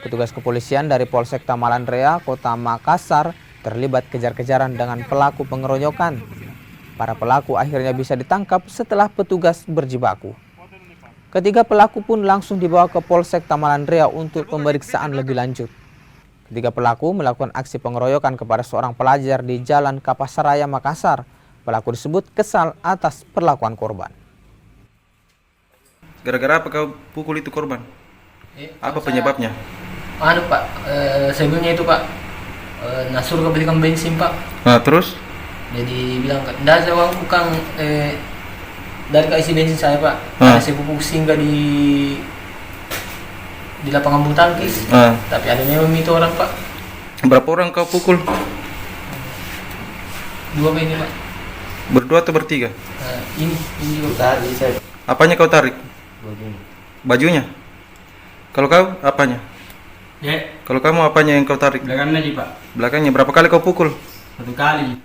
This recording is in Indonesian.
Petugas kepolisian dari Polsek Tamalandrea, Kota Makassar, terlibat kejar-kejaran dengan pelaku pengeroyokan. Para pelaku akhirnya bisa ditangkap setelah petugas berjibaku. Ketiga pelaku pun langsung dibawa ke Polsek Tamalandrea untuk pemeriksaan lebih lanjut. Ketiga pelaku melakukan aksi pengeroyokan kepada seorang pelajar di Jalan Kapasaraya, Makassar. Pelaku disebut kesal atas perlakuan korban. Gara-gara apa kau pukul itu korban? Apa penyebabnya? Pak, sebelumnya itu Pak, Nasur kebelikan bensin Pak. Nah, terus? Jadi bilang, nggak ada uang kang dari isi bensin saya Pak. Ada saya pupuk singgah di lapangan bulu tangkis. Tapi ada memang itu orang Pak. Berapa orang kau pukul? 2 Pak ini Pak. Berdua atau bertiga? Ini juga. Apanya kau tarik? Bajunya. Kalau kau apanya? Ya, Kalau kamu apanya yang kau tarik? belakangnya Pak. Belakangnya. Berapa kali kau pukul? 1 kali.